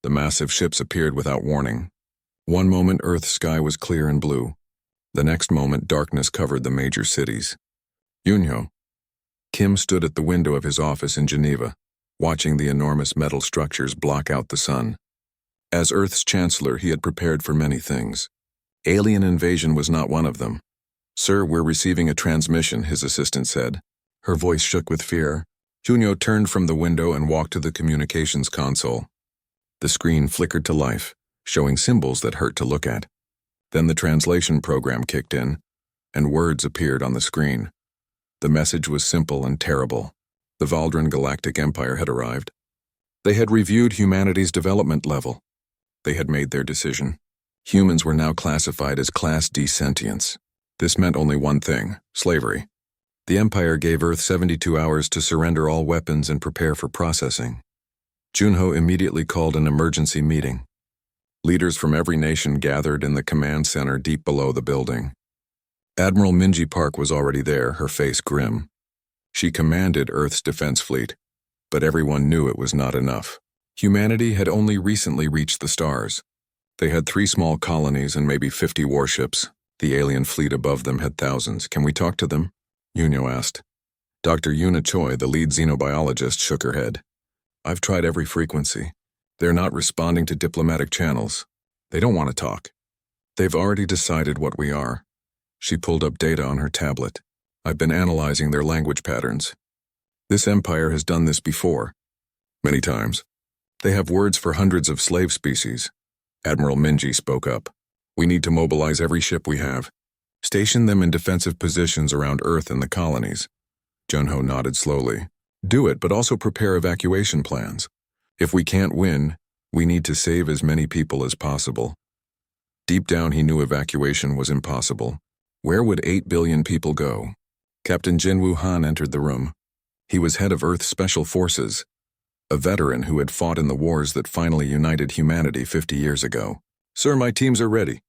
The massive ships appeared without warning. One moment Earth's sky was clear and blue. The next moment darkness covered the major cities. Yunho. Kim stood at the window of his office in Geneva, watching the enormous metal structures block out the sun. As Earth's chancellor, he had prepared for many things. Alien invasion was not one of them. "Sir, we're receiving a transmission," his assistant said. Her voice shook with fear. Junyo turned from the window and walked to the communications console. The screen flickered to life, showing symbols that hurt to look at. Then the translation program kicked in, and words appeared on the screen. The message was simple and terrible. The Valdran Galactic Empire had arrived. They had reviewed humanity's development level. They had made their decision. Humans were now classified as Class D sentients. This meant only one thing: slavery. The Empire gave Earth 72 hours to surrender all weapons and prepare for processing. Junho immediately called an emergency meeting. Leaders from every nation gathered in the command center deep below the building. Admiral Minji Park was already there, her face grim. She commanded Earth's defense fleet, but everyone knew it was not enough. Humanity had only recently reached the stars. They had 3 small colonies and maybe 50 warships. The alien fleet above them had thousands. "Can we talk to them?" Yunho asked. Dr. Yuna Choi, the lead xenobiologist, shook her head. "I've tried every frequency. They're not responding to diplomatic channels. They don't want to talk. They've already decided what we are." She pulled up data on her tablet. "I've been analyzing their language patterns. This empire has done this before. Many times. They have words for hundreds of slave species." Admiral Minji spoke up. "We need to mobilize every ship we have. Station them in defensive positions around Earth and the colonies." Junho nodded slowly. "Do it, but also prepare evacuation plans. If we can't win, we need to save as many people as possible." Deep down he knew evacuation was impossible. Where would 8 billion people go? Captain Jinwoo Han entered the room. He was head of Earth's Special Forces, a veteran who had fought in the wars that finally united humanity 50 years ago. "Sir, my teams are ready.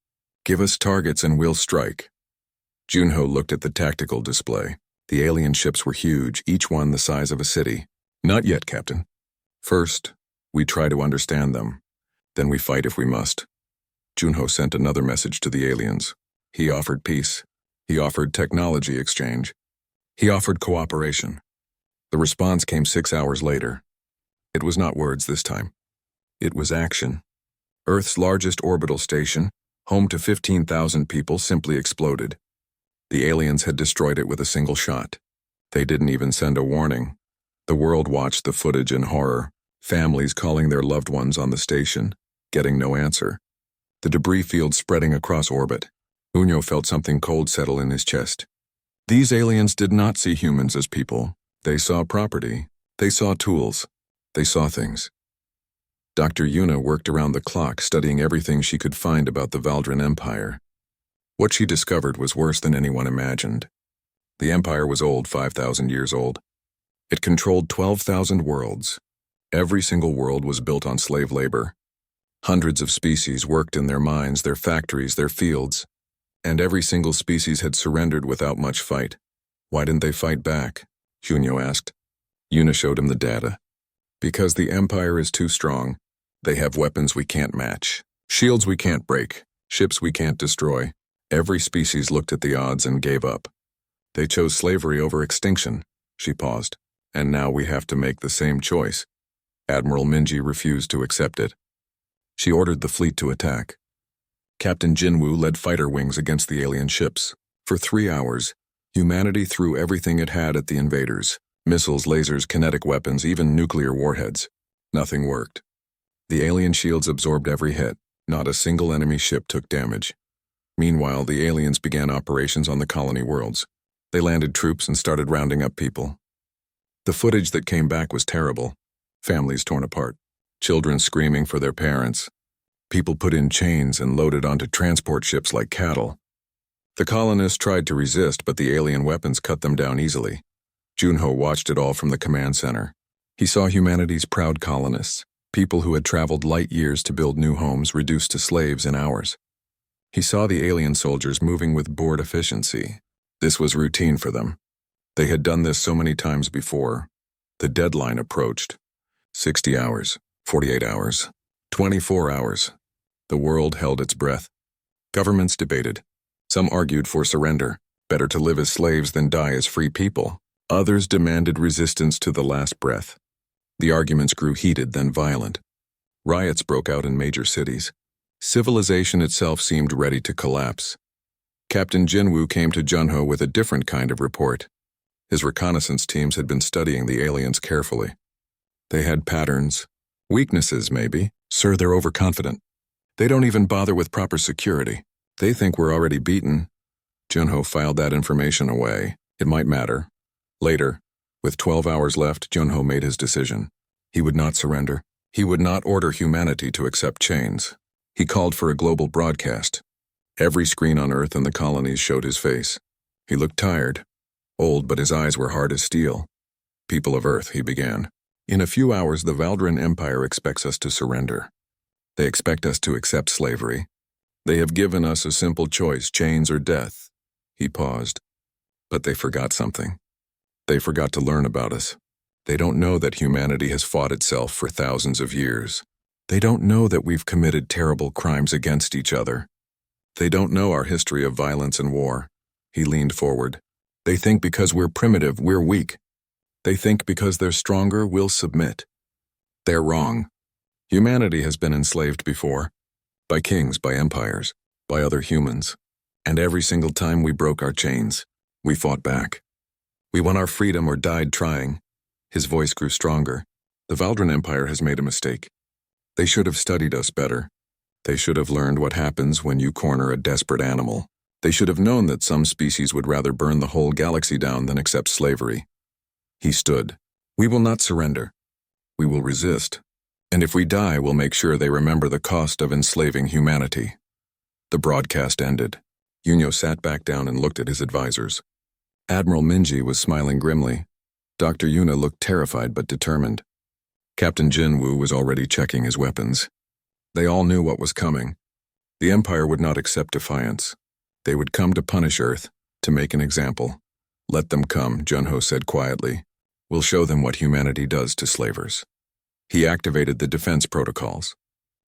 Give us targets and we'll strike." Junho looked at the tactical display. The alien ships were huge, each one the size of a city. "Not yet, Captain. First, we try to understand them. Then we fight if we must." Junho sent another message to the aliens. He offered peace. He offered technology exchange. He offered cooperation. The response came 6 hours later. It was not words this time. It was action. Earth's largest orbital station, home to 15,000 people, simply exploded. The aliens had destroyed it with a single shot. They didn't even send a warning. The world watched the footage in horror, families calling their loved ones on the station, getting no answer. The debris field spreading across orbit. Unyo felt something cold settle in his chest. These aliens did not see humans as people. They saw property. They saw tools. They saw things. Dr. Yuna worked around the clock, studying everything she could find about the Valdran Empire. What she discovered was worse than anyone imagined. The empire was old, 5,000 years old. It controlled 12,000 worlds. Every single world was built on slave labor. Hundreds of species worked in their mines, their factories, their fields. And every single species had surrendered without much fight. "Why didn't they fight back?" Junyo asked. Yuna showed him the data. "Because the empire is too strong. They have weapons we can't match, shields we can't break, ships we can't destroy. Every species looked at the odds and gave up. They chose slavery over extinction." She paused. "And now we have to make the same choice." Admiral Minji refused to accept it. She ordered the fleet to attack. Captain Jinwoo led fighter wings against the alien ships. For 3 hours, humanity threw everything it had at the invaders: missiles, lasers, kinetic weapons, even nuclear warheads. Nothing worked. The alien shields absorbed every hit. Not a single enemy ship took damage. Meanwhile, the aliens began operations on the colony worlds. They landed troops and started rounding up people. The footage that came back was terrible. Families torn apart. Children screaming for their parents. People put in chains and loaded onto transport ships like cattle. The colonists tried to resist, but the alien weapons cut them down easily. Junho watched it all from the command center. He saw humanity's proud colonists, people who had traveled light years to build new homes, reduced to slaves in hours. He saw the alien soldiers moving with bored efficiency. This was routine for them. They had done this so many times before. The deadline approached. 60 hours, 48 hours, 24 hours. The world held its breath. Governments debated. Some argued for surrender, better to live as slaves than die as free people. Others demanded resistance to the last breath. The arguments grew heated, then violent. Riots broke out in major cities. Civilization itself seemed ready to collapse. Captain Jinwoo came to Junho with a different kind of report. His reconnaissance teams had been studying the aliens carefully. They had patterns. Weaknesses, maybe. Sir, they're overconfident. They don't even bother with proper security. They think we're already beaten. Junho filed that information away. It might matter. Later, with 12 hours left, Junho made his decision. He would not surrender. He would not order humanity to accept chains. He called for a global broadcast. Every screen on Earth and the colonies showed his face. He looked tired, old, but his eyes were hard as steel. People of Earth, he began. In a few hours, the Valdran Empire expects us to surrender. They expect us to accept slavery. They have given us a simple choice, chains or death. He paused. But they forgot something. They forgot to learn about us. They don't know that humanity has fought itself for thousands of years. They don't know that we've committed terrible crimes against each other. They don't know our history of violence and war. He leaned forward. They think because we're primitive, we're weak. They think because they're stronger, we'll submit. They're wrong. Humanity has been enslaved before. By kings, by empires, by other humans. And every single time we broke our chains, we fought back. We won our freedom or died trying. His voice grew stronger. The Valdran Empire has made a mistake. They should have studied us better. They should have learned what happens when you corner a desperate animal. They should have known that some species would rather burn the whole galaxy down than accept slavery. He stood. We will not surrender. We will resist. And if we die, we'll make sure they remember the cost of enslaving humanity. The broadcast ended. Yunyo sat back down and looked at his advisors. Admiral Minji was smiling grimly. Dr. Yuna looked terrified but determined. Captain Jinwoo was already checking his weapons. They all knew what was coming. The Empire would not accept defiance. They would come to punish Earth, to make an example. Let them come, Junho said quietly. We'll show them what humanity does to slavers. He activated the defense protocols.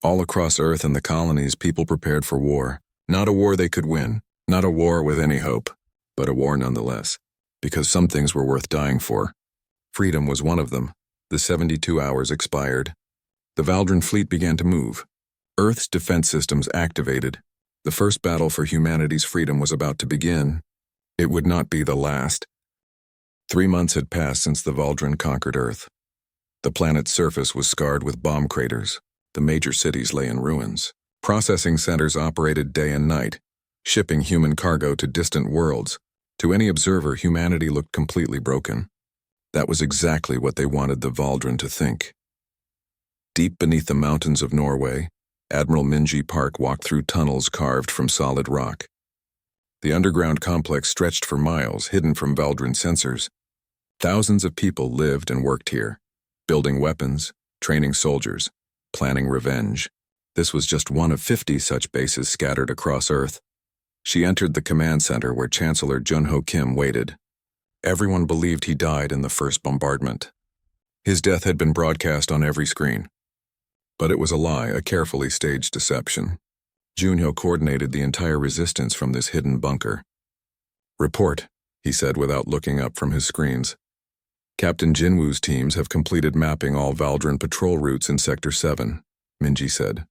All across Earth and the colonies, people prepared for war. Not a war they could win, not a war with any hope, but a war nonetheless, because some things were worth dying for. Freedom was one of them. The 72 hours expired. The Valdran fleet began to move. Earth's defense systems activated. The first battle for humanity's freedom was about to begin. It would not be the last. 3 months had passed since the Valdran conquered Earth. The planet's surface was scarred with bomb craters. The major cities lay in ruins. Processing centers operated day and night, shipping human cargo to distant worlds. To any observer, humanity looked completely broken. That was exactly what they wanted the Valdran to think. Deep beneath the mountains of Norway, Admiral Minji Park walked through tunnels carved from solid rock. The underground complex stretched for miles, hidden from Valdran sensors. Thousands of people lived and worked here, building weapons, training soldiers, planning revenge. This was just one of 50 such bases scattered across Earth. She entered the command center where Chancellor Junho Kim waited. Everyone believed he died in the first bombardment. His death had been broadcast on every screen. But it was a lie, a carefully staged deception. Junho coordinated the entire resistance from this hidden bunker. Report, he said without looking up from his screens. Captain Jinwoo's teams have completed mapping all Valdran patrol routes in Sector 7, Minji said.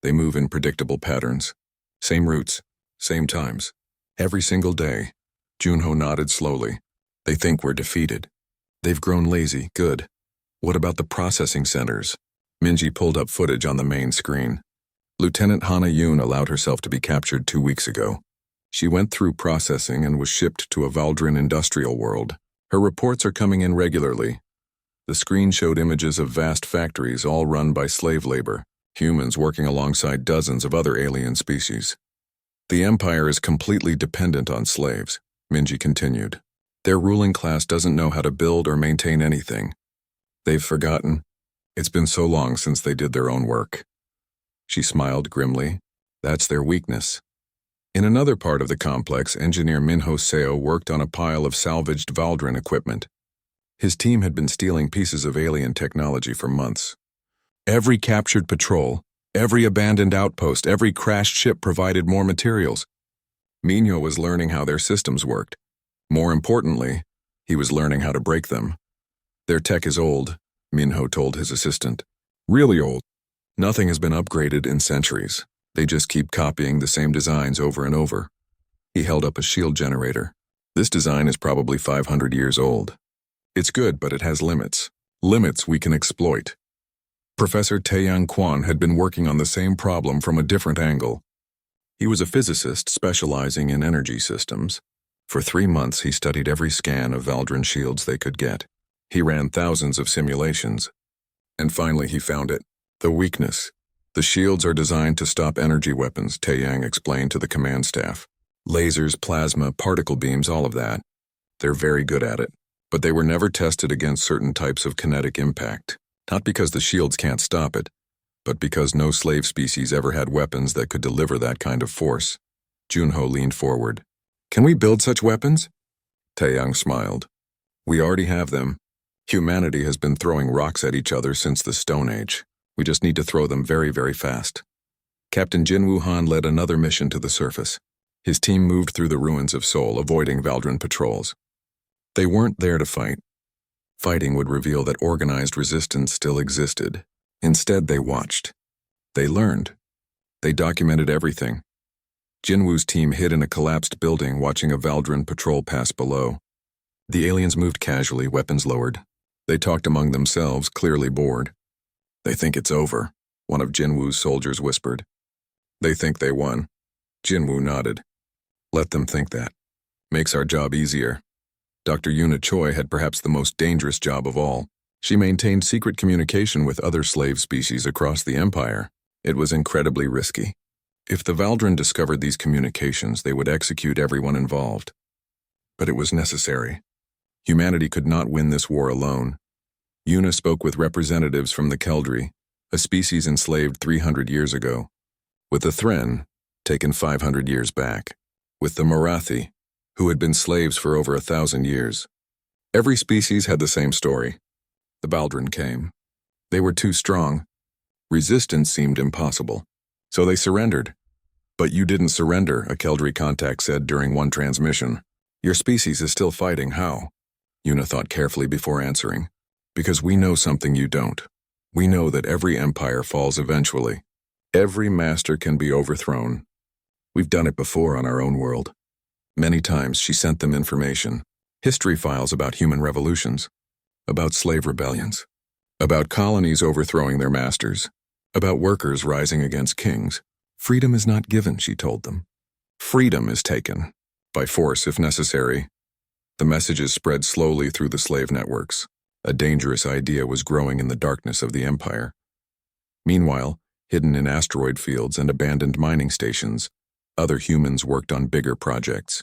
They move in predictable patterns. Same routes, same times. Every single day. Junho nodded slowly. They think we're defeated. They've grown lazy, good. What about the processing centers? Minji pulled up footage on the main screen. Lieutenant Hana Yoon allowed herself to be captured 2 weeks ago. She went through processing and was shipped to a Valdran industrial world. Her reports are coming in regularly. The screen showed images of vast factories all run by slave labor, humans working alongside dozens of other alien species. The Empire is completely dependent on slaves, Minji continued. Their ruling class doesn't know how to build or maintain anything. They've forgotten. It's been so long since they did their own work. She smiled grimly. That's their weakness. In another part of the complex, engineer Minho Seo worked on a pile of salvaged Valdran equipment. His team had been stealing pieces of alien technology for months. Every captured patrol, every abandoned outpost, every crashed ship provided more materials. Minho was learning how their systems worked. More importantly, he was learning how to break them. Their tech is old, Minho told his assistant. Really old. Nothing has been upgraded in centuries. They just keep copying the same designs over and over. He held up a shield generator. This design is probably 500 years old. It's good, but it has limits. Limits we can exploit. Professor Taeyang Quan had been working on the same problem from a different angle. He was a physicist specializing in energy systems. For 3 months, he studied every scan of Valdrin shields they could get. He ran thousands of simulations. And finally, he found it. The weakness. The shields are designed to stop energy weapons, Taeyang explained to the command staff. Lasers, plasma, particle beams, all of that. They're very good at it. But they were never tested against certain types of kinetic impact. Not because the shields can't stop it, but because no slave species ever had weapons that could deliver that kind of force. Junho leaned forward. Can we build such weapons? Taeyang smiled. We already have them. Humanity has been throwing rocks at each other since the Stone Age. We just need to throw them very, very fast. Captain Jinwoo Han led another mission to the surface. His team moved through the ruins of Seoul, avoiding Valdrin patrols. They weren't there to fight. Fighting would reveal that organized resistance still existed. Instead, they watched. They learned. They documented everything. Jinwoo's team hid in a collapsed building, watching a Valdrin patrol pass below. The aliens moved casually, weapons lowered. They talked among themselves, clearly bored. They think it's over, one of Jinwoo's soldiers whispered. They think they won. Jinwoo nodded. Let them think that. Makes our job easier. Dr. Yuna Choi had perhaps the most dangerous job of all. She maintained secret communication with other slave species across the empire. It was incredibly risky. If the Valdrin discovered these communications, they would execute everyone involved. But it was necessary. Humanity could not win this war alone. Yuna spoke with representatives from the Keldri, a species enslaved 300 years ago. With the Thren, taken 500 years back. With the Marathi, who had been slaves for over 1,000 years. Every species had the same story. The Valdrin came. They were too strong. Resistance seemed impossible. So they surrendered. But you didn't surrender, a Keldri contact said during one transmission. Your species is still fighting, how? Yuna thought carefully before answering. Because we know something you don't. We know that every empire falls eventually. Every master can be overthrown. We've done it before on our own world. Many times she sent them information, history files about human revolutions, about slave rebellions, about colonies overthrowing their masters, about workers rising against kings. Freedom is not given, she told them. Freedom is taken, by force if necessary. The messages spread slowly through the slave networks. A dangerous idea was growing in the darkness of the empire. Meanwhile, hidden in asteroid fields and abandoned mining stations, other humans worked on bigger projects.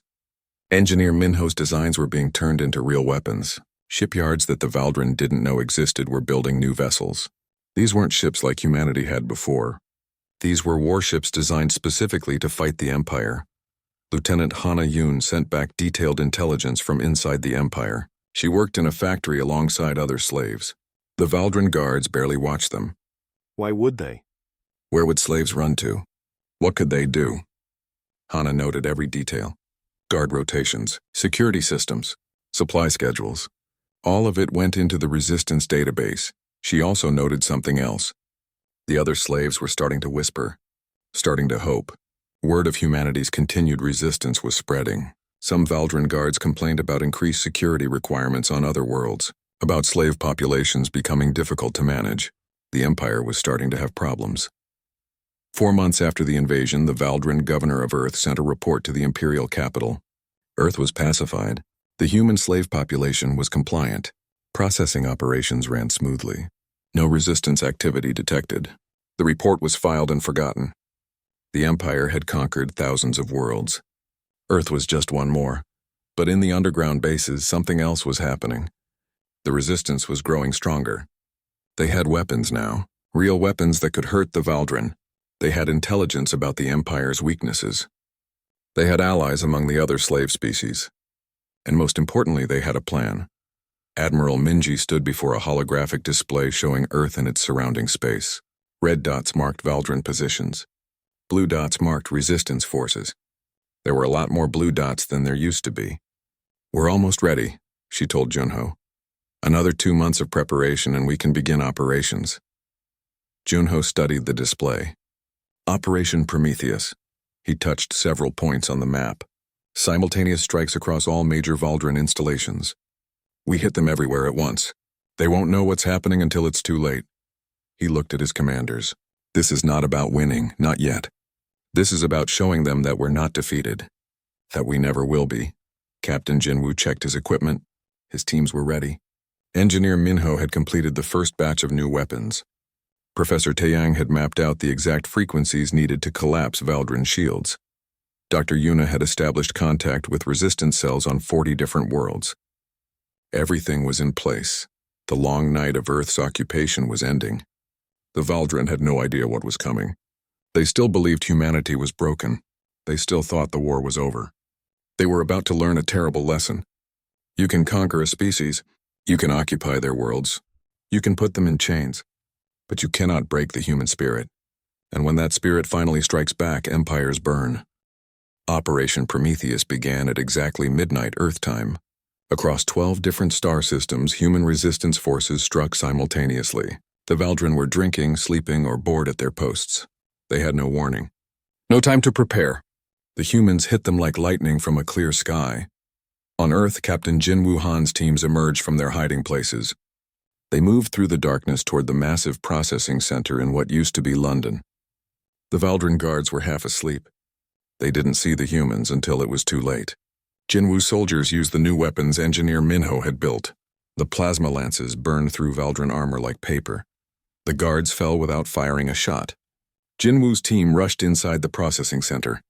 Engineer Minho's designs were being turned into real weapons. Shipyards that the Valdrin didn't know existed were building new vessels. These weren't ships like humanity had before. These were warships designed specifically to fight the Empire. Lieutenant Hana Yoon sent back detailed intelligence from inside the Empire. She worked in a factory alongside other slaves. The Valdrin guards barely watched them. Why would they? Where would slaves run to? What could they do? Hana noted every detail. Guard rotations, security systems, supply schedules. All of it went into the resistance database. She also noted something else. The other slaves were starting to whisper, starting to hope. Word of humanity's continued resistance was spreading. Some Valdrin guards complained about increased security requirements on other worlds, about slave populations becoming difficult to manage. The Empire was starting to have problems. 4 months after the invasion, the Valdrin governor of Earth sent a report to the imperial capital. Earth was pacified. The human slave population was compliant. Processing operations ran smoothly. No resistance activity detected. The report was filed and forgotten. The Empire had conquered thousands of worlds. Earth was just one more. But in the underground bases, something else was happening. The resistance was growing stronger. They had weapons now, real weapons that could hurt the Valdrin. They had intelligence about the Empire's weaknesses. They had allies among the other slave species. And most importantly, they had a plan. Admiral Minji stood before a holographic display showing Earth and its surrounding space. Red dots marked Valdran positions. Blue dots marked resistance forces. There were a lot more blue dots than there used to be. "We're almost ready," she told Junho. "Another 2 months of preparation and we can begin operations." Junho studied the display. Operation Prometheus. He touched several points on the map. Simultaneous strikes across all major Valdran installations. "We hit them everywhere at once. They won't know what's happening until it's too late." He looked at his commanders. "This is not about winning, not yet. This is about showing them that we're not defeated. That we never will be." Captain Jinwoo checked his equipment. His teams were ready. Engineer Minho had completed the first batch of new weapons. Professor Taeyang had mapped out the exact frequencies needed to collapse Valdran shields. Dr. Yuna had established contact with resistance cells on 40 different worlds. Everything was in place. The long night of Earth's occupation was ending. The Valdran had no idea what was coming. They still believed humanity was broken. They still thought the war was over. They were about to learn a terrible lesson. You can conquer a species. You can occupy their worlds. You can put them in chains. But you cannot break the human spirit. And when that spirit finally strikes back, empires burn. Operation Prometheus began at exactly midnight Earth time. Across 12 different star systems, human resistance forces struck simultaneously. The Valdran were drinking, sleeping, or bored at their posts. They had no warning. No time to prepare. The humans hit them like lightning from a clear sky. On Earth, Captain Jinwoo Han's teams emerged from their hiding places. They moved through the darkness toward the massive processing center in what used to be London. The Valdran guards were half asleep. They didn't see the humans until it was too late. Jinwoo soldiers used the new weapons Engineer Minho had built. The plasma lances burned through Valdran armor like paper. The guards fell without firing a shot. Jinwoo's team rushed inside the processing center.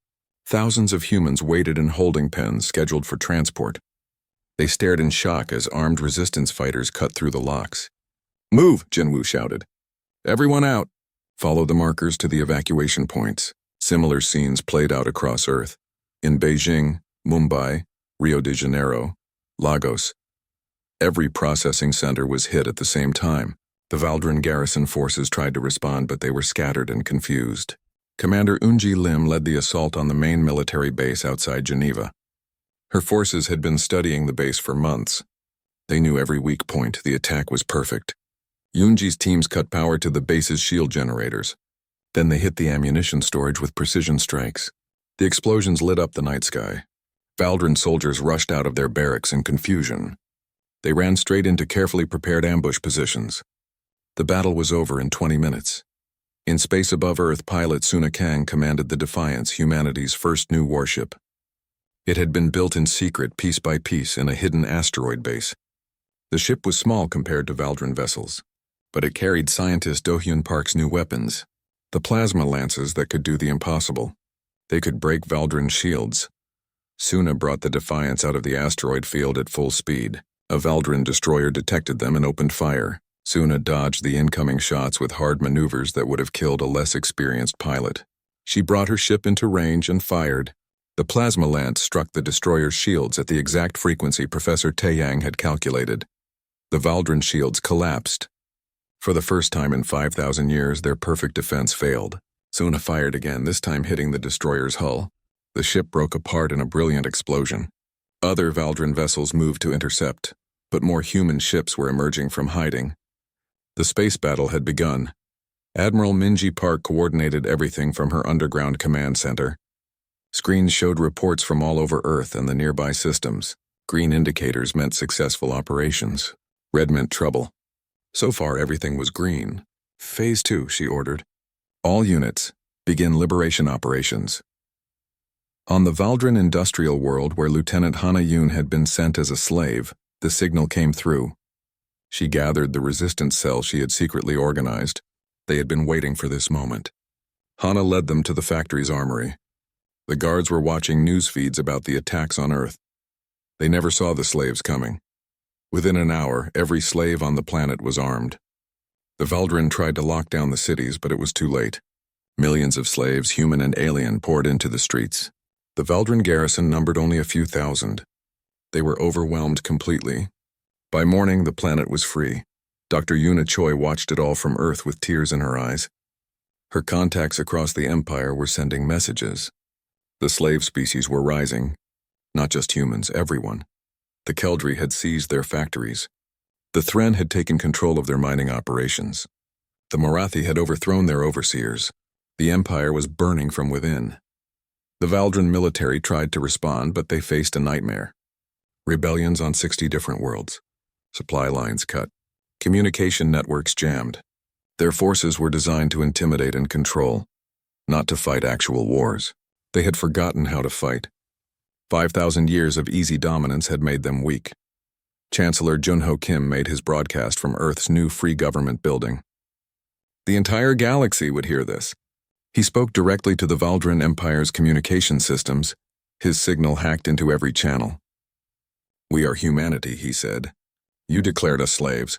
Thousands of humans waited in holding pens scheduled for transport. They stared in shock as armed resistance fighters cut through the locks. "Move!" Jinwoo shouted. "Everyone out!" Follow the markers to the evacuation points. Similar scenes played out across Earth. In Beijing, Mumbai, Rio de Janeiro, Lagos. Every processing center was hit at the same time. The Valdran garrison forces tried to respond, but they were scattered and confused. Commander Eunji Lim led the assault on the main military base outside Geneva. Her forces had been studying the base for months. They knew every weak point. The attack was perfect. Eunji's teams cut power to the base's shield generators. Then they hit the ammunition storage with precision strikes. The explosions lit up the night sky. Valdran soldiers rushed out of their barracks in confusion. They ran straight into carefully prepared ambush positions. The battle was over in 20 minutes. In space above Earth, pilot Suna Kang commanded the Defiance, humanity's first new warship. It had been built in secret, piece by piece, in a hidden asteroid base. The ship was small compared to Valdran vessels, but it carried scientist Do-hyun Park's new weapons, the plasma lances that could do the impossible. They could break Valdran shields. Suna brought the Defiance out of the asteroid field at full speed. A Valdran destroyer detected them and opened fire. Suna dodged the incoming shots with hard maneuvers that would have killed a less experienced pilot. She brought her ship into range and fired. The plasma lance struck the destroyer's shields at the exact frequency Professor Taeyang had calculated. The Valdran shields collapsed. For the first time in 5,000 years, their perfect defense failed. Suna fired again, this time hitting the destroyer's hull. The ship broke apart in a brilliant explosion. Other Valdran vessels moved to intercept, but more human ships were emerging from hiding. The space battle had begun. Admiral Minji Park coordinated everything from her underground command center. Screens showed reports from all over Earth and the nearby systems. Green indicators meant successful operations. Red meant trouble. So far, everything was green. Phase 2, she ordered. All units, begin liberation operations. On the Valdran industrial world where Lieutenant Hana Yoon had been sent as a slave, the signal came through. She gathered the resistance cell she had secretly organized. They had been waiting for this moment. Hana led them to the factory's armory. The guards were watching news feeds about the attacks on Earth. They never saw the slaves coming. Within an hour, every slave on the planet was armed. The Valdran tried to lock down the cities, but it was too late. Millions of slaves, human and alien, poured into the streets. The Valdran garrison numbered only a few thousand. They were overwhelmed completely. By morning, the planet was free. Dr. Yuna Choi watched it all from Earth with tears in her eyes. Her contacts across the Empire were sending messages. The slave species were rising. Not just humans, everyone. The Keldry had seized their factories. The Thren had taken control of their mining operations. The Morathi had overthrown their overseers. The Empire was burning from within. The Valdran military tried to respond, but they faced a nightmare. Rebellions on 60 different worlds. Supply lines cut. Communication networks jammed. Their forces were designed to intimidate and control, not to fight actual wars. They had forgotten how to fight. 5,000 years of easy dominance had made them weak. Chancellor Junho Kim made his broadcast from Earth's new free government building. The entire galaxy would hear this. He spoke directly to the Valdran Empire's communication systems, his signal hacked into every channel. "We are humanity," he said. "You declared us slaves.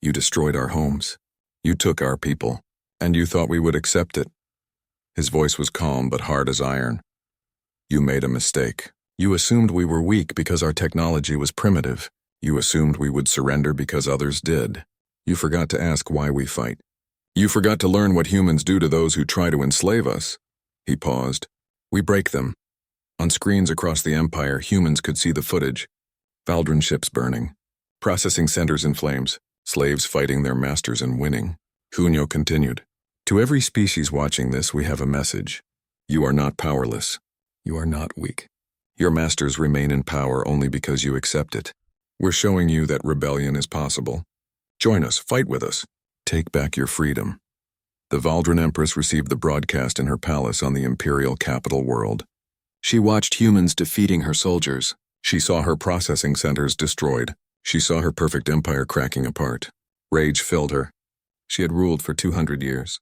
You destroyed our homes. You took our people, and you thought we would accept it." His voice was calm but hard as iron. "You made a mistake. You assumed we were weak because our technology was primitive. You assumed we would surrender because others did. You forgot to ask why we fight. You forgot to learn what humans do to those who try to enslave us." He paused. "We break them." On screens across the Empire, humans could see the footage. Valdran ships burning. Processing centers in flames. Slaves fighting their masters and winning. Junho continued. "To every species watching this, we have a message. You are not powerless. You are not weak. Your masters remain in power only because you accept it. We're showing you that rebellion is possible. Join us, fight with us. Take back your freedom." The Valdran Empress received the broadcast in her palace on the imperial capital world. She watched humans defeating her soldiers. She saw her processing centers destroyed. She saw her perfect empire cracking apart. Rage filled her. She had ruled for 200 years.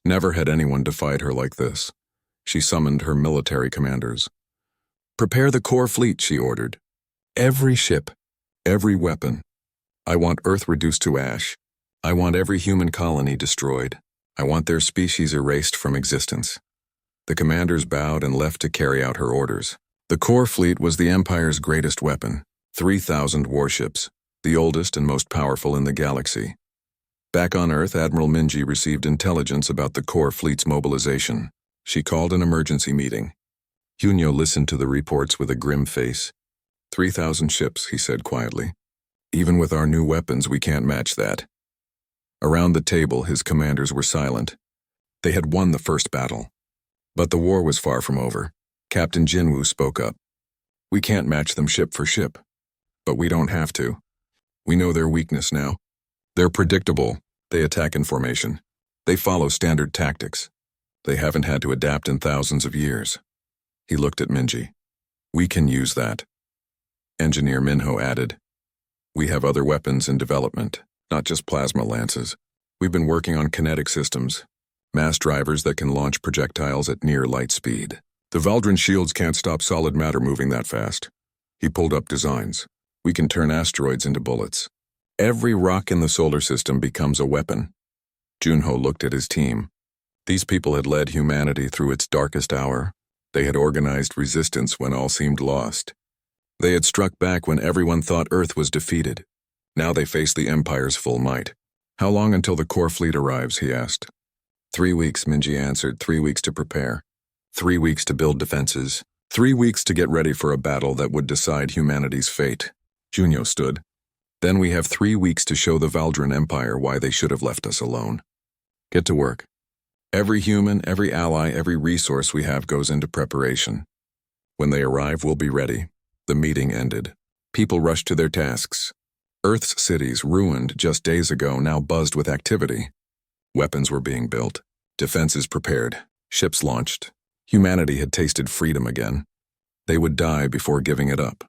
Never had anyone defied her like this. She summoned her military commanders. "Prepare the core fleet," she ordered. "Every ship, every weapon. I want Earth reduced to ash. I want every human colony destroyed. I want their species erased from existence." The commanders bowed and left to carry out her orders. The core fleet was the Empire's greatest weapon. 3,000 warships, the oldest and most powerful in the galaxy. Back on Earth, Admiral Minji received intelligence about the core fleet's mobilization. She called an emergency meeting. Junho listened to the reports with a grim face. 3,000 ships, he said quietly. "Even with our new weapons, we can't match that." Around the table, his commanders were silent. They had won the first battle. But the war was far from over. Captain Jinwoo spoke up. "We can't match them ship for ship. But we don't have to. We know their weakness now. They're predictable. They attack in formation. They follow standard tactics. They haven't had to adapt in thousands of years." He looked at Minji. "We can use that." Engineer Minho added, "We have other weapons in development, not just plasma lances. We've been working on kinetic systems, mass drivers that can launch projectiles at near light speed. The Valdran shields can't stop solid matter moving that fast." He pulled up designs. "We can turn asteroids into bullets. Every rock in the solar system becomes a weapon." Junho looked at his team. These people had led humanity through its darkest hour. They had organized resistance when all seemed lost. They had struck back when everyone thought Earth was defeated. Now they faced the Empire's full might. "How long until the core fleet arrives?" he asked. 3 weeks, Minji answered. 3 weeks to prepare. 3 weeks to build defenses. 3 weeks to get ready for a battle that would decide humanity's fate. Junho stood. "Then we have 3 weeks to show the Valdran Empire why they should have left us alone. Get to work. Every human, every ally, every resource we have goes into preparation. When they arrive, we'll be ready." The meeting ended. People rushed to their tasks. Earth's cities, ruined just days ago, now buzzed with activity. Weapons were being built. Defenses prepared. Ships launched. Humanity had tasted freedom again. They would die before giving it up.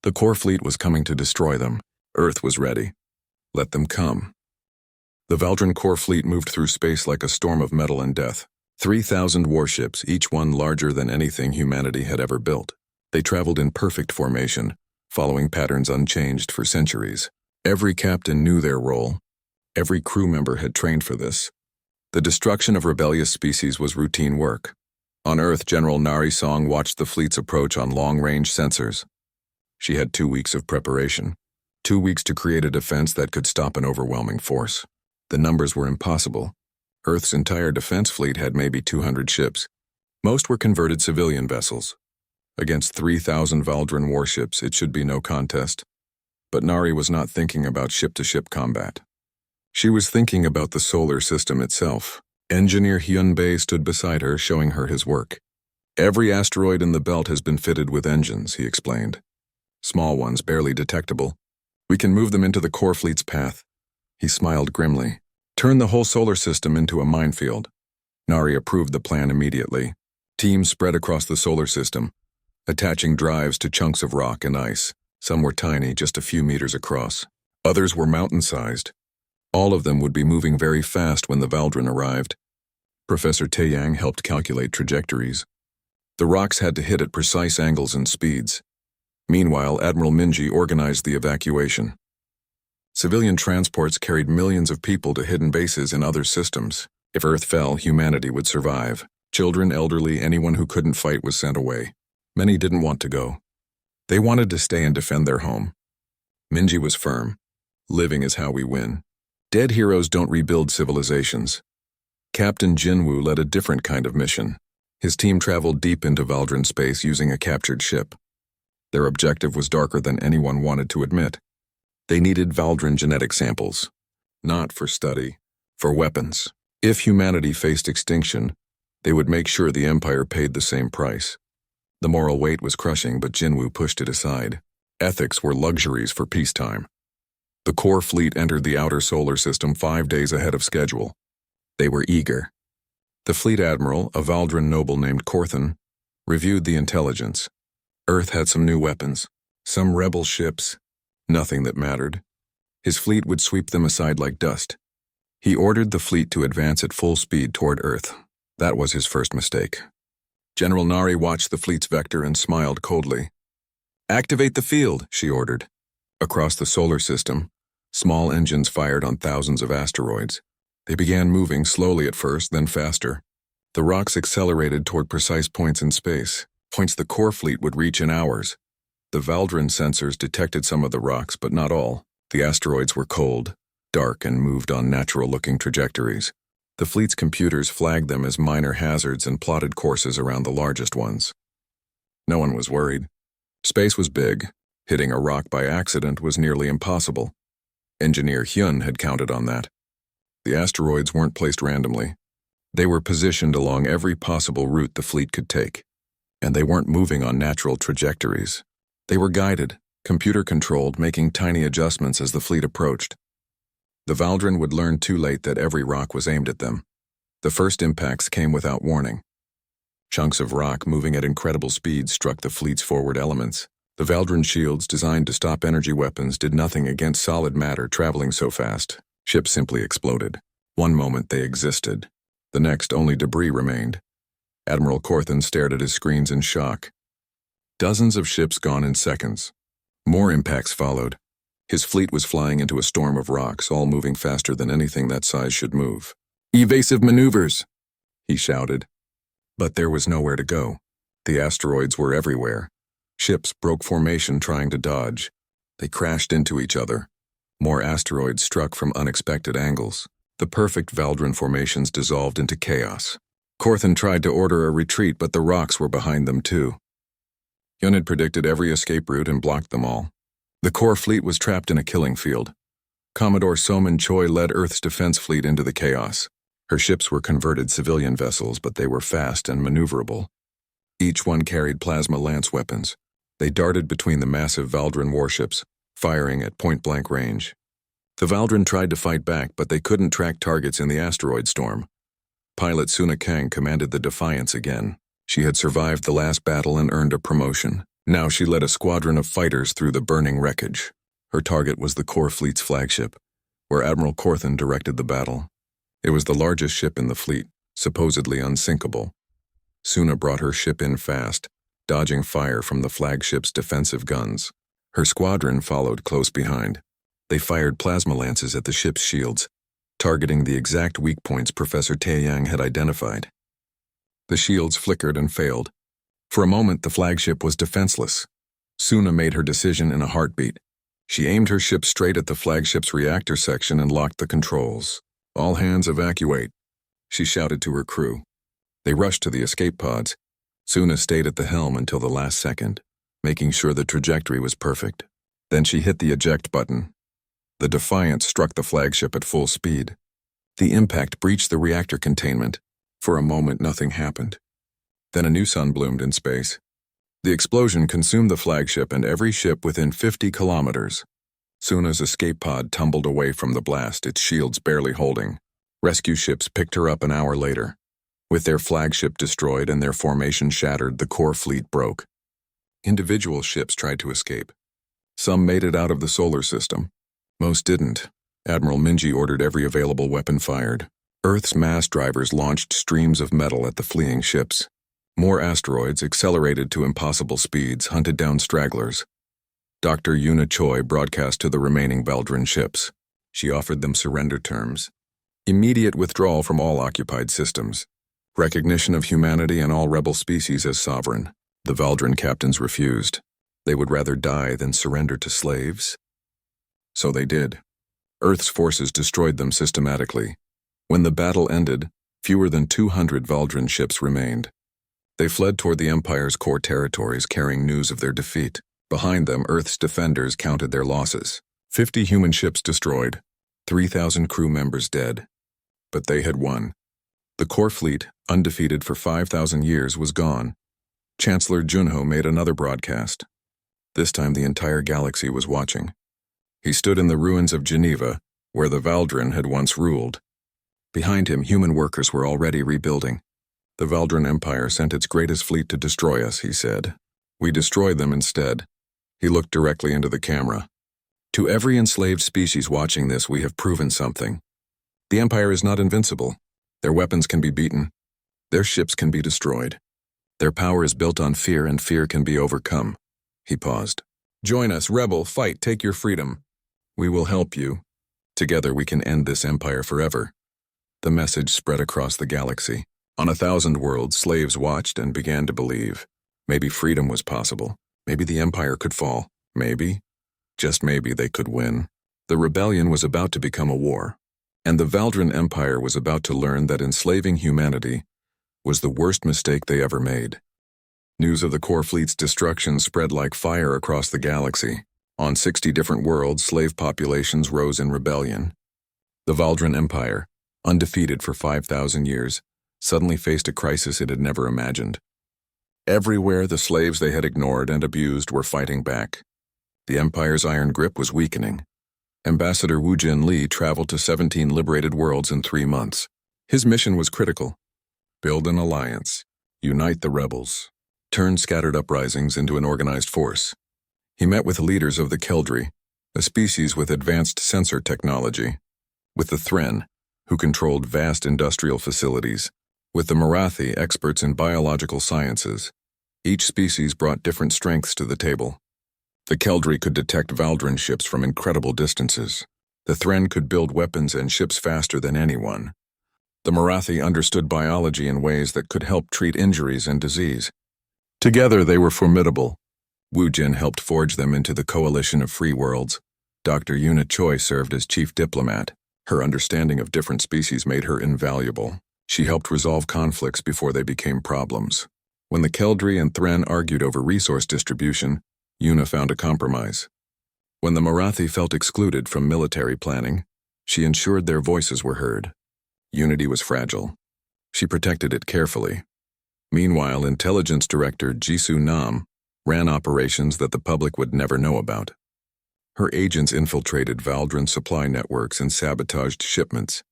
The core fleet was coming to destroy them. Earth was ready. Let them come. The Valdran core fleet moved through space like a storm of metal and death. 3,000 warships, each one larger than anything humanity had ever built. They traveled in perfect formation, following patterns unchanged for centuries. Every captain knew their role. Every crew member had trained for this. The destruction of rebellious species was routine work. On Earth, General Narration watched the fleet's approach on long-range sensors. She had 2 weeks of preparation. 2 weeks to create a defense that could stop an overwhelming force. The numbers were impossible. Earth's entire defense fleet had maybe 200 ships. Most were converted civilian vessels. Against 3,000 Valdran warships, it should be no contest. But Nari was not thinking about ship-to-ship combat. She was thinking about the solar system itself. Engineer Hyun Bae stood beside her, showing her his work. Every asteroid in the belt has been fitted with engines, he explained. Small ones, barely detectable. We can move them into the core fleet's path. He smiled grimly. Turn the whole solar system into a minefield. Nari approved the plan immediately. Teams spread across the solar system, attaching drives to chunks of rock and ice. Some were tiny, just a few meters across. Others were mountain-sized. All of them would be moving very fast when the Valdran arrived. Professor Taeyang helped calculate trajectories. The rocks had to hit at precise angles and speeds. Meanwhile, Admiral Minji organized the evacuation. Civilian transports carried millions of people to hidden bases in other systems. If Earth fell, humanity would survive. Children, elderly, anyone who couldn't fight was sent away. Many didn't want to go. They wanted to stay and defend their home. Minji was firm. Living is how we win. Dead heroes don't rebuild civilizations. Captain Jinwoo led a different kind of mission. His team traveled deep into Valdran space using a captured ship. Their objective was darker than anyone wanted to admit. They needed Valdran genetic samples. Not for study, for weapons. If humanity faced extinction, they would make sure the Empire paid the same price. The moral weight was crushing, but Jinwoo pushed it aside. Ethics were luxuries for peacetime. The core fleet entered the outer solar system 5 days ahead of schedule. They were eager. The fleet admiral, a Valdran noble named Korthan, reviewed the intelligence. Earth had some new weapons, some rebel ships, nothing that mattered. His fleet would sweep them aside like dust. He ordered the fleet to advance at full speed toward Earth. That was his first mistake. General Nari watched the fleet's vector and smiled coldly. Activate the field, she ordered. Across the solar system, small engines fired on thousands of asteroids. They began moving slowly at first, then faster. The rocks accelerated toward precise points in space, points the core fleet would reach in hours. The Valdran sensors detected some of the rocks, but not all. The asteroids were cold, dark, and moved on natural-looking trajectories. The fleet's computers flagged them as minor hazards and plotted courses around the largest ones. No one was worried. Space was big. Hitting a rock by accident was nearly impossible. Engineer Hyun had counted on that. The asteroids weren't placed randomly. They were positioned along every possible route the fleet could take. And they weren't moving on natural trajectories. They were guided, computer-controlled, making tiny adjustments as the fleet approached. The Valdran would learn too late that every rock was aimed at them. The first impacts came without warning. Chunks of rock moving at incredible speeds struck the fleet's forward elements. The Valdran shields, designed to stop energy weapons, did nothing against solid matter traveling so fast. Ships simply exploded. One moment they existed. The next, only debris remained. Admiral Korthan stared at his screens in shock. Dozens of ships gone in seconds. More impacts followed. His fleet was flying into a storm of rocks, all moving faster than anything that size should move. Evasive maneuvers, he shouted. But there was nowhere to go. The asteroids were everywhere. Ships broke formation trying to dodge. They crashed into each other. More asteroids struck from unexpected angles. The perfect Valdran formations dissolved into chaos. Korthan tried to order a retreat, but the rocks were behind them too. Hyun had predicted every escape route and blocked them all. The core fleet was trapped in a killing field. Commodore Soman Choi led Earth's defense fleet into the chaos. Her ships were converted civilian vessels, but they were fast and maneuverable. Each one carried plasma lance weapons. They darted between the massive Valdran warships, firing at point-blank range. The Valdran tried to fight back, but they couldn't track targets in the asteroid storm. Pilot Suna Kang commanded the Defiance again. She had survived the last battle and earned a promotion. Now she led a squadron of fighters through the burning wreckage. Her target was the core fleet's flagship, where Admiral Korthan directed the battle. It was the largest ship in the fleet, supposedly unsinkable. Suna brought her ship in fast, dodging fire from the flagship's defensive guns. Her squadron followed close behind. They fired plasma lances at the ship's shields, targeting the exact weak points Professor Taeyang had identified. The shields flickered and failed. For a moment, the flagship was defenseless. Suna made her decision in a heartbeat. She aimed her ship straight at the flagship's reactor section and locked the controls. "All hands evacuate," she shouted to her crew. They rushed to the escape pods. Suna stayed at the helm until the last second, making sure the trajectory was perfect. Then she hit the eject button. The Defiant struck the flagship at full speed. The impact breached the reactor containment. For a moment, nothing happened. Then a new sun bloomed in space. The explosion consumed the flagship and every ship within 50 kilometers. Suna's escape pod tumbled away from the blast, its shields barely holding. Rescue ships picked her up an hour later. With their flagship destroyed and their formation shattered, the core fleet broke. Individual ships tried to escape. Some made it out of the solar system. Most didn't. Admiral Minji ordered every available weapon fired. Earth's mass drivers launched streams of metal at the fleeing ships. More asteroids, accelerated to impossible speeds, hunted down stragglers. Dr. Yuna Choi broadcast to the remaining Valdrin ships. She offered them surrender terms. Immediate withdrawal from all occupied systems. Recognition of humanity and all rebel species as sovereign. The Valdrin captains refused. They would rather die than surrender to slaves. So they did. Earth's forces destroyed them systematically. When the battle ended, fewer than 200 Valdrin ships remained. They fled toward the Empire's core territories, carrying news of their defeat. Behind them, Earth's defenders counted their losses. 50 human ships destroyed, 3,000 crew members dead. But they had won. The core fleet, undefeated for 5,000 years, was gone. Chancellor Junho made another broadcast. This time the entire galaxy was watching. He stood in the ruins of Geneva, where the Valdrin had once ruled. Behind him, human workers were already rebuilding. "The Valdrin Empire sent its greatest fleet to destroy us," he said. "We destroyed them instead." He looked directly into the camera. "To every enslaved species watching this, we have proven something. The Empire is not invincible. Their weapons can be beaten. Their ships can be destroyed. Their power is built on fear, and fear can be overcome." He paused. "Join us, rebel, fight, take your freedom. We will help you. Together we can end this empire forever." The message spread across the galaxy. On 1,000 worlds, slaves watched and began to believe. Maybe freedom was possible. Maybe the empire could fall. Maybe, just maybe, they could win. The rebellion was about to become a war. And the Valdrin Empire was about to learn that enslaving humanity was the worst mistake they ever made. News of the core fleet's destruction spread like fire across the galaxy. On 60 different worlds, slave populations rose in rebellion. The Valdrin Empire, undefeated for 5,000 years, suddenly faced a crisis it had never imagined. Everywhere, the slaves they had ignored and abused were fighting back. The Empire's iron grip was weakening. Ambassador Wu Jin Li traveled to 17 liberated worlds in 3 months. His mission was critical. Build an alliance, unite the rebels, turn scattered uprisings into an organized force. He met with leaders of the Keldri, a species with advanced sensor technology, with the Thren, who controlled vast industrial facilities, with the Marathi, experts in biological sciences. Each species brought different strengths to the table. The Keldri could detect Valdrin ships from incredible distances. The Thren could build weapons and ships faster than anyone. The Marathi understood biology in ways that could help treat injuries and disease. Together they were formidable. Wu Jin helped forge them into the Coalition of Free Worlds. Dr. Yuna Choi served as chief diplomat. Her understanding of different species made her invaluable. She helped resolve conflicts before they became problems. When the Keldri and Thren argued over resource distribution, Yuna found a compromise. When the Marathi felt excluded from military planning, she ensured their voices were heard. Unity was fragile. She protected it carefully. Meanwhile, Intelligence Director Jisoo Nam ran operations that the public would never know about. Her agents infiltrated Valdrin supply networks and sabotaged shipments.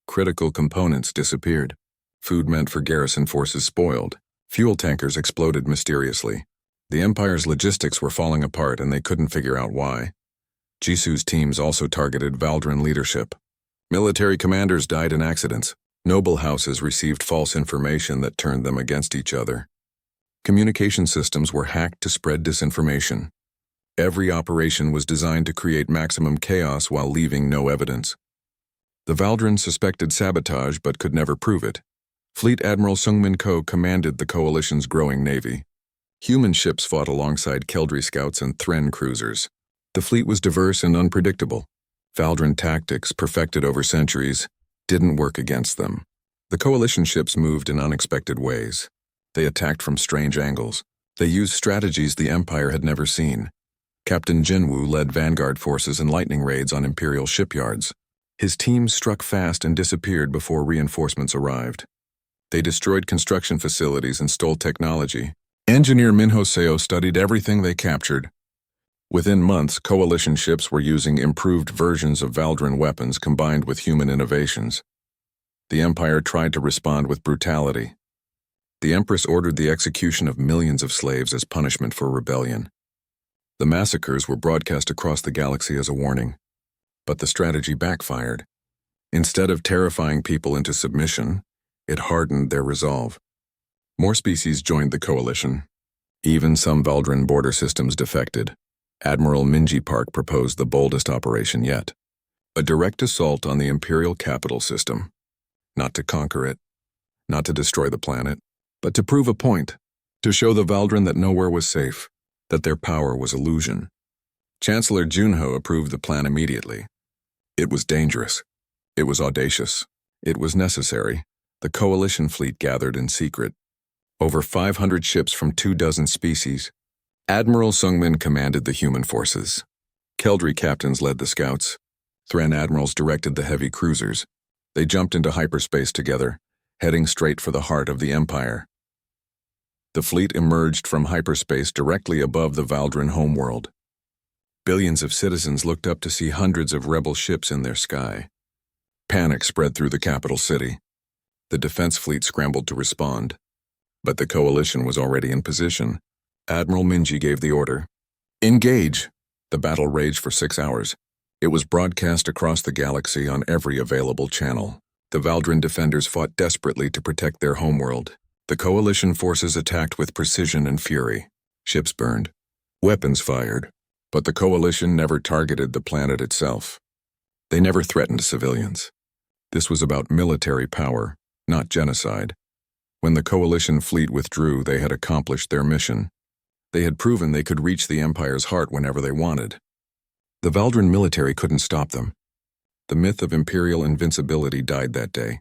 Critical components disappeared. Food meant for garrison forces spoiled. Fuel tankers exploded mysteriously. The Empire's logistics were falling apart and they couldn't figure out why. Jisoo's teams also targeted Valdrin leadership. Military commanders died in accidents. Noble houses received false information that turned them against each other. Communication systems were hacked to spread disinformation. Every operation was designed to create maximum chaos while leaving no evidence. The Valdrin suspected sabotage but could never prove it. Fleet Admiral Sungmin Ko commanded the coalition's growing navy. Human ships fought alongside Keldri scouts and Thren cruisers. The fleet was diverse and unpredictable. Valdran tactics, perfected over centuries, didn't work against them. The coalition ships moved in unexpected ways. They attacked from strange angles. They used strategies the Empire had never seen. Captain Jinwoo led vanguard forces and lightning raids on Imperial shipyards. His teams struck fast and disappeared before reinforcements arrived. They destroyed construction facilities and stole technology. Engineer Minho Seo studied everything they captured. Within months, coalition ships were using improved versions of Valdran weapons combined with human innovations. The Empire tried to respond with brutality. The Empress ordered the execution of millions of slaves as punishment for rebellion. The massacres were broadcast across the galaxy as a warning. But the strategy backfired. Instead of terrifying people into submission, it hardened their resolve. More species joined the coalition. Even some Valdran border systems defected. Admiral Minji Park proposed the boldest operation yet. A direct assault on the Imperial capital system. Not to conquer it, not to destroy the planet, but to prove a point, to show the Valdran that nowhere was safe, that their power was illusion. Chancellor Junho approved the plan immediately. It was dangerous. It was audacious. It was necessary. The coalition fleet gathered in secret. Over 500 ships from 24 species. Admiral Sungmin commanded the human forces. Keldry captains led the scouts. Thran admirals directed the heavy cruisers. They jumped into hyperspace together, heading straight for the heart of the Empire. The fleet emerged from hyperspace directly above the Valdran homeworld. Billions of citizens looked up to see hundreds of rebel ships in their sky. Panic spread through the capital city. The defense fleet scrambled to respond. But the coalition was already in position. Admiral Minji gave the order. Engage! The battle raged for 6 hours. It was broadcast across the galaxy on every available channel. The Valdran defenders fought desperately to protect their homeworld. The coalition forces attacked with precision and fury. Ships burned. Weapons fired. But the coalition never targeted the planet itself. They never threatened civilians. This was about military power, not genocide. When the coalition fleet withdrew, they had accomplished their mission. They had proven they could reach the Empire's heart whenever they wanted. The Valdran military couldn't stop them. The myth of imperial invincibility died that day.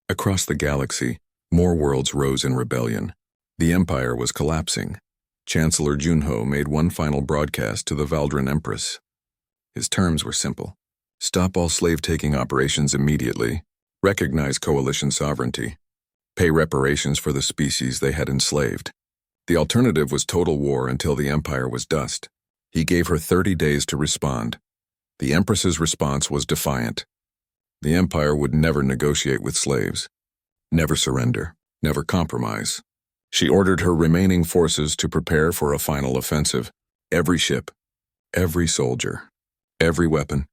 Across the galaxy, more worlds rose in rebellion. The Empire was collapsing. Chancellor Junho made one final broadcast to the Valdran Empress. His terms were simple. Stop all slave-taking operations immediately. Recognize coalition sovereignty. Pay reparations for the species they had enslaved. The alternative was total war until the Empire was dust. He gave her 30 days to respond. The Empress's response was defiant. The Empire would never negotiate with slaves. Never surrender. Never compromise. She ordered her remaining forces to prepare for a final offensive. Every ship, every soldier, every weapon.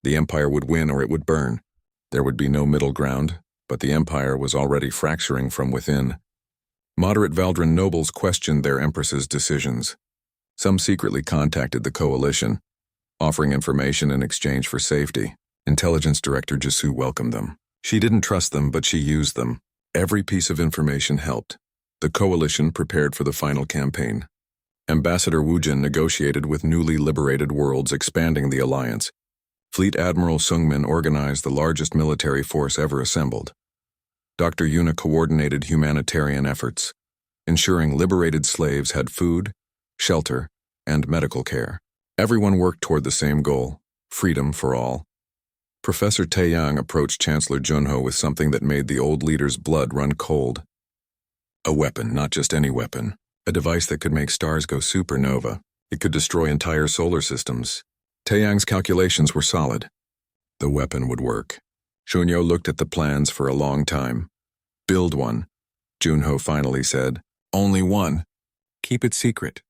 The Empire would win or it would burn. There would be no middle ground, but the Empire was already fracturing from within. Moderate Valdran nobles questioned their Empress's decisions. Some secretly contacted the coalition, offering information in exchange for safety. Intelligence Director Jisu welcomed them. She didn't trust them, but she used them. Every piece of information helped. The coalition prepared for the final campaign. Ambassador Wujin negotiated with newly liberated worlds, expanding the alliance. Fleet Admiral Sungmin organized the largest military force ever assembled. Dr. Yuna coordinated humanitarian efforts, ensuring liberated slaves had food, shelter, and medical care. Everyone worked toward the same goal, freedom for all. Professor Taeyang approached Chancellor Junho with something that made the old leader's blood run cold. A weapon, not just any weapon. A device that could make stars go supernova. It could destroy entire solar systems. Taeyang's calculations were solid. The weapon would work. Shunyo looked at the plans for a long time. Build one, Junho finally said. Only one. Keep it secret.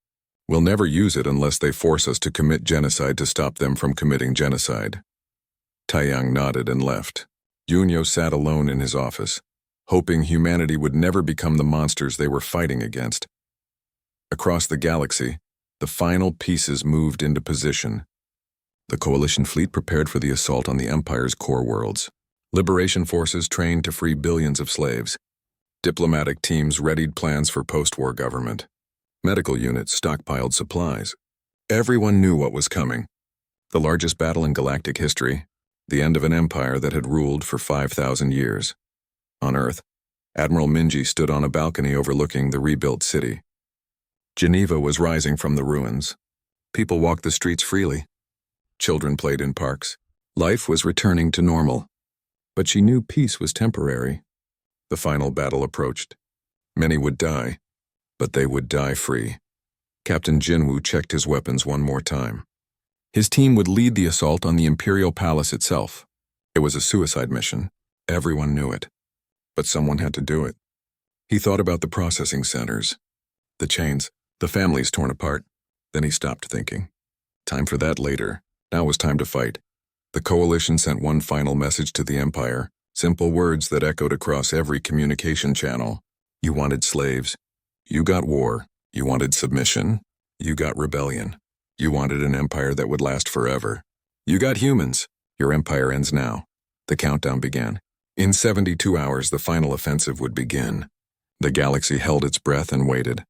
We'll never use it unless they force us to commit genocide to stop them from committing genocide. Taeyang nodded and left. Junyo sat alone in his office, hoping humanity would never become the monsters they were fighting against. Across the galaxy, the final pieces moved into position. The coalition fleet prepared for the assault on the Empire's core worlds. Liberation forces trained to free billions of slaves. Diplomatic teams readied plans for post-war government. Medical units stockpiled supplies. Everyone knew what was coming. The largest battle in galactic history, the end of an empire that had ruled for 5,000 years. On Earth, Admiral Minji stood on a balcony overlooking the rebuilt city. Geneva was rising from the ruins. People walked the streets freely. Children played in parks. Life was returning to normal. But she knew peace was temporary. The final battle approached. Many would die, but they would die free. Captain Jinwoo checked his weapons one more time. His team would lead the assault on the Imperial Palace itself. It was a suicide mission. Everyone knew it. But someone had to do it. He thought about the processing centers, the chains, the families torn apart. Then he stopped thinking. Time for that later. Now was time to fight. The coalition sent one final message to the Empire, simple words that echoed across every communication channel. You wanted slaves. You got war. You wanted submission. You got rebellion. You wanted an empire that would last forever. You got humans. Your empire ends now. The countdown began. In 72 hours, the final offensive would begin. The galaxy held its breath and waited.